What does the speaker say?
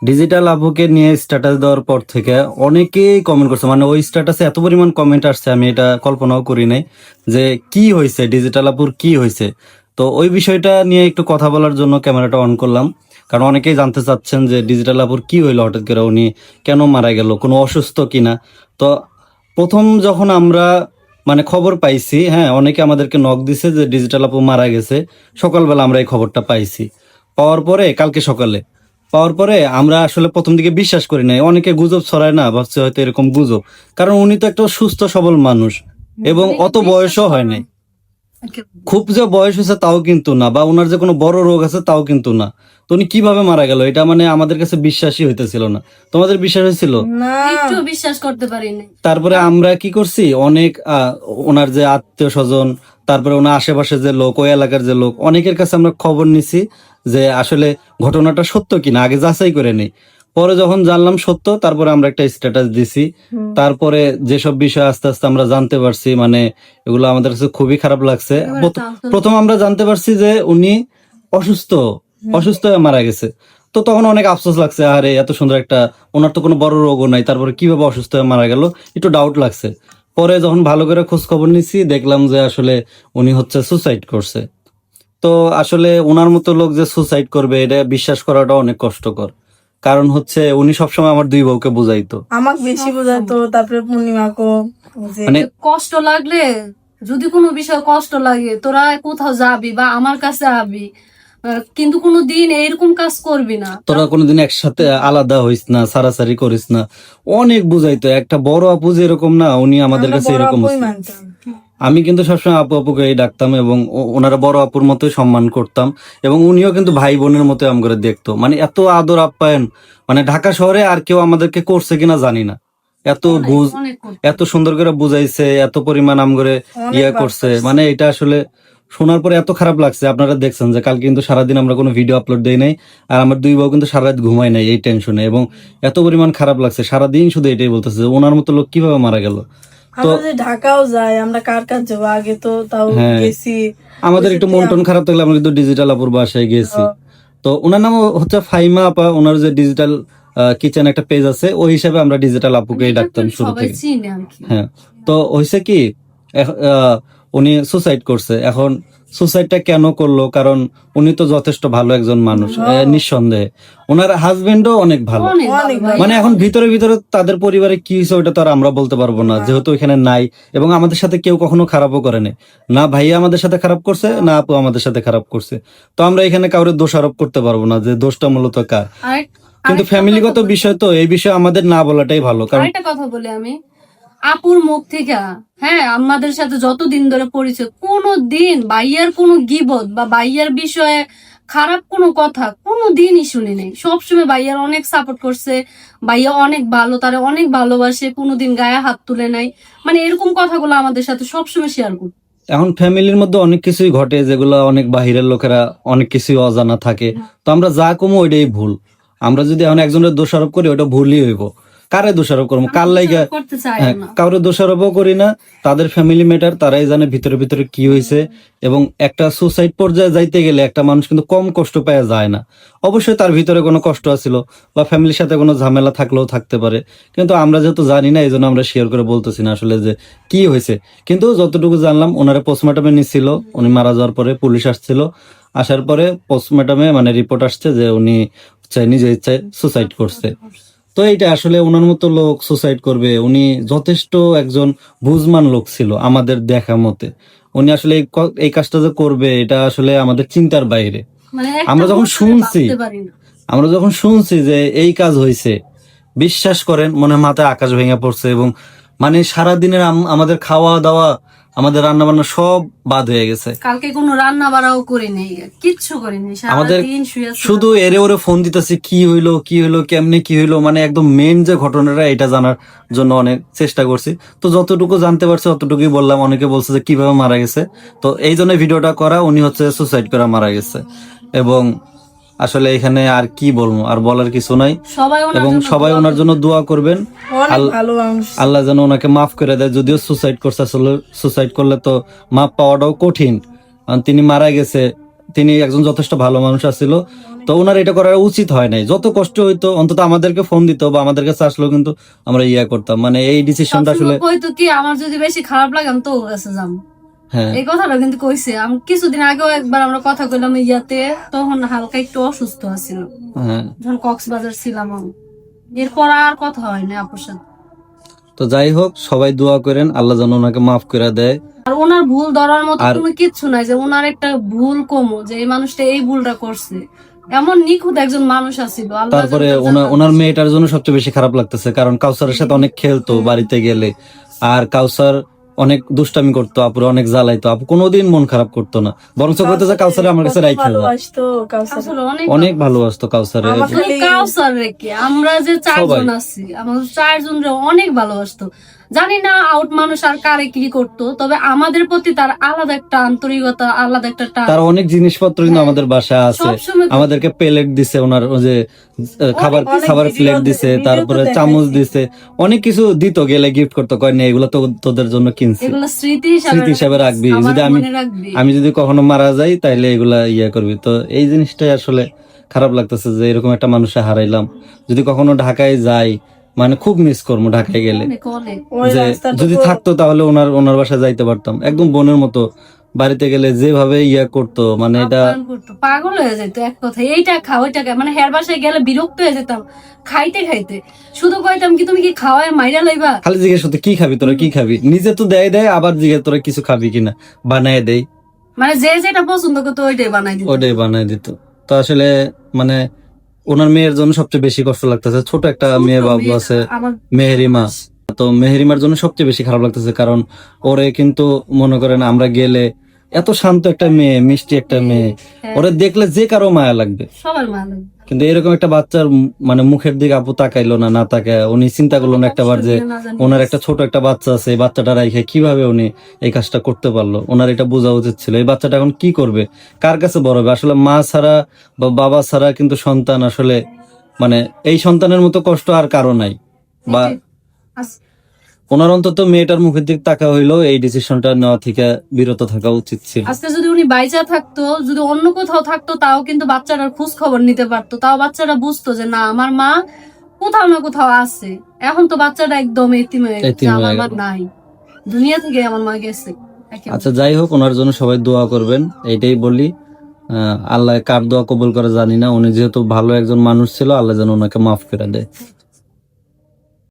Digital আপুকে নিয়ে status দেওয়ার পর থেকে অনেকেই কমেন্ট করছে, মানে ওই স্ট্যাটাসে এত পরিমাণ কমেন্ট আসছে আমি এটা কল্পনাও করি নাই যে কি হয়েছে, ডিজিটাল আপুর কি হয়েছে। তো ওই বিষয়টা নিয়ে একটু কথা বলার জন্য ক্যামেরাটা অন করলাম, কারণ অনেকেই জানতে চাচ্ছেন যে ডিজিটাল আপুর কি হইলো হঠাৎ করে, উনি কেন মারা গেল, কোনো অসুস্থ কিনা। তো প্রথম যখন আমরা মানে খবর পাইছি, হ্যাঁ অনেকে আমাদেরকে নক দিছে যে ডিজিটাল আপু মারা গেছে, সকালবেলা আমরা এই খবরটা পাইছি। পাওয়ার পরে কালকে সকালে পাওয়ার পরে আমরা আসলে প্রথম দিকে বিশ্বাস করি নাই, অনেকে গুজব ছড়ায় না, ভাবছে হয়তো এরকম গুজব, কারণ উনি তো একটা সুস্থ সবল মানুষ এবং অত বয়সও হয় নাই, খুব যে বয়স হয়েছে তাও কিন্তু না, বা ওনার যে কোনো বড় রোগ আছে তাও কিন্তু না। তো উনি কিভাবে মারা গেল এটা মানে আমাদের কাছে বিশ্বাসই হইতেছিল না। তোমাদের বিশ্বাস হয়েছিল? না, একটু বিশ্বাস করতে পারিনি। তারপরে আমরা কি করছি, অনেক ওনার যে আত্মীয় স্বজন, তারপরে ওনার আশেপাশে যে লোক, ওই এলাকার যে লোক, অনেকের কাছে আমরা খবর নিছি যে আসলে ঘটনাটা সত্য কিনা, আগে যাচাই করে নেই। পরে যখন জানলাম সত্য, তারপরে আমরা একটা স্ট্যাটাস দিছি। তারপরে যেসব বিষয় আস্তে আস্তে আমরা জানতে পারছি, মানে এগুলো আমাদের কাছে খুবই খারাপ লাগছে। প্রথম আমরা জানতে পারছি যে উনি অসুস্থ অসুস্থ হয়ে মারা গেছে। তো তখন অনেক আফসোস লাগছে, আরে এত সুন্দর একটা, ওনার তো কোনো বড় রোগও নাই, তারপরে কিভাবে অসুস্থ হয়ে মারা গেল, একটু ডাউট লাগছে। পরে যখন ভালো করে খোঁজ খবর নিছি, দেখলাম যে আসলে উনি হচ্ছে সুসাইড করছে। তো আসলে ওনার মতো লোক যে সুসাইড করবে এটা বিশ্বাস করাটা অনেক কষ্টকর, কারণ হচ্ছে উনি সবসময় আমার দুই বউকে বুঝাইতো। আমাকে বেশি বোঝাতো, তারপরে পূর্ণিমাকেও যে মানে কষ্ট লাগলে, যদি কোনো বিষয় কষ্ট লাগে, তোরা কোথাও যাবি বা আমার কাছে আবি, কিন্তু কোনো দিন এরকম কাজ করবি না। তোরা কোনোদিন একসাথে আলাদা হইস না, সারাসারি করিস না, অনেক বুঝাইতো। একটা বড় আপু যে এরকম না, উনি আমাদের আমরা কাছে বড় এরকম আপুই ছিল। মানতাম। আমি কিন্তু সবসময় আপু আপুকে ডাকতাম এবং ওনারা বড় আপুর মতোই সম্মান করতাম, এবং উনিও কিন্তু ভাই বোনের মতো আম করে দেখতো। মানে এত আদর আপ্যায়ন মানে ঢাকা শহরে আর কেউ আমাদেরকে করছে কিনা জানি না। এত বুঝ অনেক করতো। এত সুন্দর করে বুঝাইছে, এত পরিমাণ আম করে অনেক ইয়ে বার করছে, করছে। মানে এটা আসলে শোনার পরে এত খারাপ লাগছে। আপনারা দেখছেন যে কালকে কিন্তু সারাদিন আমরা কোনো ভিডিও আপলোড দেই নাই, আর আমার দুই বউ কিন্তু সারা রাত ঘুমায় নাই এই টেনশনে, এবং এত পরিমাণ খারাপ লাগছে, সারাদিন শুধু এটাই বলতেছে যে ওনার মতো লোক কিভাবে মারা গেল। আমরা যে ঢাকাও যাই, আমরা কার কার যাবো, আগে তো তাও হ্যাঁ। গেছি। আমাদের একটু মন টন খারাপ থাকলে আমরা কিন্তু ডিজিটাল আপুর বাসায় গেছি। তো ওনার নাম হচ্ছে ফাইমা আপা, ওনার যে ডিজিটাল কিচেন একটা পেজ আছে, ওই হিসাবে আমরা ডিজিটাল আপুকে ডাকতাম শুরু সবাই থেকে। চিনে আর কি। হ্যাঁ। তো হয়েছে কি, উনি সুসাইড করছে। এখন সুসাইডটা কেন করলো, কারণ উনি তো যথেষ্ট ভালো একজন মানুষ, নিঃসন্দেহে। ওনার হাজবেন্ডও অনেক ভালো। অনেক ভালো অনেক ভাই। মানে এখন ভিতরে ভিতরে তাদের পরিবারে কি হয়েছে ওটা তো আর আমরা বলতে পারবো না, যেহেতু এখানে নাই, এবং আমাদের সাথে কেউ কখনো খারাপও করে নাই। না ভাইয়া আমাদের সাথে খারাপ করছে, না আপু আমাদের সাথে খারাপ করছে। তো আমরা এখানে কাউরে দোষারোপ করতে পারবো না যে দোষটা মূলত কার। কিন্তু ফ্যামিলিগত বিষয় তো, এই বিষয়ে আমাদের না বলাটাই ভালো। কারণ আরেকটা কথা বলি আমি, আপুর মুখ থেকে, হ্যাঁ আমাদের সাথে যতদিন ধরে পরিচয়, কোনো দিন ভাইয়ার কোনো গিবত বা ভাইয়ার বিষয়ে খারাপ কোনো কথা কোনো দিনই শুনি নাই। সবসময় ভাইয়ার অনেক সাপোর্ট করছে, ভাইয়া অনেক ভালো, তারা অনেক ভালোবাসে, কোনোদিন গায়ে হাত তুলে নাই। মানে এরকম কথাগুলো আমাদের সাথে সবসময় শেয়ার করতো। এখন ফ্যামিলির মধ্যে অনেক কিছুই ঘটে যেগুলো অনেক বাহিরের লোকেরা অনেক কিছুই অজানা থাকে। তো আমরা যা কমো ওইটাই ভুল। আমরা যদি এখন একজনের দোষারোপ করি ওটা ভুলই হইব। কারে দোষারোপ করবো, কার লাইগা? করতে চাই হ্যাঁ, না। কাউরে দোষারোপও করি না। তাদের ফ্যামিলি ম্যাটার, তারাই জানে ভিতরে ভিতরে কি হয়েছে। এবং একটা সুসাইড পর্যায়ে যাইতে গেলে একটা মানুষ কিন্তু কম কষ্ট পাওয়া যায় না। অবশ্যই তার ভিতরে কোনো কষ্ট আছিল, বা ফ্যামিলির সাথে কোনো ঝামেলা থাকলেও থাকতে পারে, কিন্তু আমরা যেহেতু জানি না এই জন্য আমরা শেয়ার করে বলতেছি না আসলে যে কি হয়েছে। কিন্তু যতটুকু জানলাম, ওনারা পোস্টমর্টমে নিচ্ছিল, উনি মারা যাওয়ার পরে পুলিশ আসছিল, আসার পরে পোস্টমর্টমে মানে রিপোর্ট আসছে যে উনি নিজে ইচ্ছায় সুসাইড করছে। তো এইটা আসলে ওনার মতো লোক সুসাইড করবে, উনি যথেষ্ট একজন বুঝমান লোক ছিল আমাদের দেখা মতে। উনি আসলে এই কাজটা যে করবে এটা আসলে আমাদের চিন্তার বাইরে। মানে একটা আমরা যখন মুহূর্ত শুনছি ভাবতে পারি না। আমরা যখন শুনছি যে এই কাজ হয়েছে, বিশ্বাস করেন মনে হয় মাথায় আকাশ ভেঙে পড়ছে, এবং মানে সারাদিনের আমাদের খাওয়া দাওয়া, আমাদের রান্না বান্না সব বাদ হয়ে গেছে। কালকে কোনো রান্না বাড়াও করি নাই, কিচ্ছু করি নাই, আমাদের সারাদিন শুয়ে ছিলাম। শুধু এরে ওরে ফোন দিতেছি, কি হইলো কি হইলো কেমনে কি হইলো, মানে একদম মেন যে ঘটনাটা এটা জানার জন্য অনেক চেষ্টা করছি। তো যতটুকু জানতে পারছি অতটুকুই বললাম। অনেকে বলছে যে কিভাবে মারা গেছে, তো এই জন্য ভিডিওটা করা। উনি হচ্ছে সুসাইড করে মারা গেছে, এবং আসলে এখানে আর কি বলবো, আর বলার কিছু নাই। সবাই ওনার এবং জন্য সবাই দোয়া ওনার জন্য দোয়া করবেন। অনেক ভালো মানুষ। আল্লাহ যেন ওনাকে মাফ করে দেয়। যদিও সুসাইড করছে, আসলে সুসাইড করলে তো মাফ পাওয়াটাও কঠিন, কারণ তিনি মারা গেছে, তিনি একজন যথেষ্ট ভালো মানুষ আছিল, তো ওনার এটা করা উচিত হয় নাই। যত কষ্ট হইতো অন্তত আমাদেরকে ফোন দিত বা আমাদের কাছে আসলো, কিন্তু আমরা ইয়া করতাম। মানে এই ডিসিশনটা আসলে সবসময় কইতো কি আমার যদি বেশি খারাপ লাগে আমি তো ওর কাছে যাম, হ্যাঁ এই কথাটা কিন্তু কইছে। আমি কিছুদিন আগেও একবার আমরা কথা কইলাম ইয়াতে, তখন হালকা একটু অসুস্থ আছিল, হ্যাঁ। যখন কক্সবাজার ছিলাম আমি। এরপর আর কথা হয় না আপুর সাথে। তো যাই হোক, সবাই দোয়া করেন আল্লাহ যেন ওনাকে মাফ করে দেয়। আর ওনার ভুল ধরার মতো আর- কোনো কিচ্ছু নাই যে ওনার একটা ভুল কমো যে এই মানুষটা এই ভুলটা করছে। এমন নিখুঁত একজন মানুষ আছিল, আল্লাহ তারপরে জানে তার ওনার জান্নাত ওনার দিছে। মেয়েটার জন্য সবচেয়ে বেশি খারাপ লাগতেছে, কারণ কাউসারের সাথে অনেক খেলতো বাড়িতে গেলে, আর কাউসার অনেক দুষ্টামি করতো, আপুরে অনেক জ্বালাইতো। আপু কোনোদিন মন খারাপ করতো না, বরং করতে যে কাউসারে আমার কাছে কত রাইখা দাও। ভালোবাসতো কাউসার। আসলে অনেক অনেক ভালোবাসতো কাউসারে। আমার শুধু কাউসার রেখে আমরা যে চারজন আছি, আমাদের চারজন অনেক ভালোবাসতো। জানি না আউট মানুষ আর কারে কি করতো, তবে আমাদের প্রতি তার আলাদা একটা আন্তরিকতা, আলাদা একটা টান। তার অনেক জিনিসপত্র কিন্তু আমাদের বাসায় আছে। সবসময় আমাদেরকে প্লেট দিছে, ওনার ওই যে খাবারের প্লেট দিছে, তারপরে চামচ দিছে, অনেক কিছু দিত, গেলে গিফট করতো, কয় না এগুলো তো তোদের জন্য কিনছি, এগুলো স্মৃতি স্মৃতি হিসাবে রাখবি, আমার যদি মনে রাখবি। আমি যদি কখনো মারা যাই তাইলে এগুলা ইয়া করবি। তো এই জিনিসটাই আসলে খারাপ লাগতেছে যে এরকম একটা মানুষে হারাইলাম। যদি কখনো ঢাকায় যাই, মানে খুব মিস করবো ঢাকায় গেলে। অনেক অনেক ওই যে রাস্তাটুকু যদি থাকতো তাহলে ওনার বাসায় যাইতে পারতাম, একদম বোনের মতো। বাড়িতে গেলে যেভাবে ইয়া করতো, মানে এটা আপ্যায়ন করতো, পাগল হয়ে যেত এক কথা, এইটা খা ওইটা খা। মানে হের বাসায় গেলে বিরক্ত হয়ে যেতাম খাইতে খাইতে, শুধু কইতাম কি তুমি কি খাওয়ায় মাইরা লাইবা। খালি জিজ্ঞেস করতো কি খাবি তোরা, কি খাবি, নিজে তো দেয়, আবার জিজ্ঞেস তোরা কিছু খাবি কিনা, বানায় দেয়, মানে যে যেটা পছন্দ করতো ওইটাই বানাই দিত। ওটাই বানায় দিত। তো আসলে মানে ওনার মেয়ের জন্য সবচেয়ে বেশি কষ্ট লাগতেছে। ছোট একটা মেয়ে বাবু আছে, আমার মেহেরিমা। তো মেহেরিমার জন্য সবচেয়ে বেশি খারাপ লাগতেছে, কারণ ওরে কিন্তু মনে করেন আমরা গেলে, এত শান্ত একটা মেয়ে, মিষ্টি একটা মেয়ে, হ্যাঁ, ওরে দেখলে যে কারো মায়া লাগবে। সবার মানে কিন্তু এরকম একটা বাচ্চার মানে মুখের দিকে আপু তাকাইলো না, না তাকায় উনি চিন্তা করলো না একটা বার যে ওনার একটা ছোট একটা বাচ্চা আছে, এই বাচ্চাটা রাইখে কিভাবে উনি এই কাজটা করতে পারলো। ওনার এটা বোঝা উচিত ছিল, এই বাচ্চাটা এখন কি করবে, কার কাছে বড় হবে। আসলে মা ছাড়া বা বাবা ছাড়া কিন্তু সন্তান আসলে, মানে এই সন্তানের মতো কষ্ট আর কারো নাই। বা ওনার অন্তত মেয়েটার মুখের দিকে তাকা হইলো, এই ডিসিশনটা নেওয়া থেকে বিরত থাকা উচিত ছিল। আজকে যদি উনি বাইচা থাকতো, যদি অন্য কোথাও থাকতো, তাও কিন্তু বাচ্চাটার খোঁজ খবর নিতে পারতো, তাও বাচ্চাটা বুঝতো যে না আমার মা কোথাও না কোথাও আছে। এখন তো বাচ্চাটা একদম এতিম হয়ে গেছে, এতিম হয়ে আমার মা গেল। নাই, দুনিয়া থেকে আমার মা গেছে একেবারে। আচ্ছা যাই হোক, ওনার জন্য সবাই দোয়া করবেন, এইটাই বলি। আল্লাহ কার দোয়া কবুল করে জানি না, উনি যেহেতু ভালো একজন মানুষ ছিল, আল্লাহ যেন ওনাকে মাফ করে দেয়।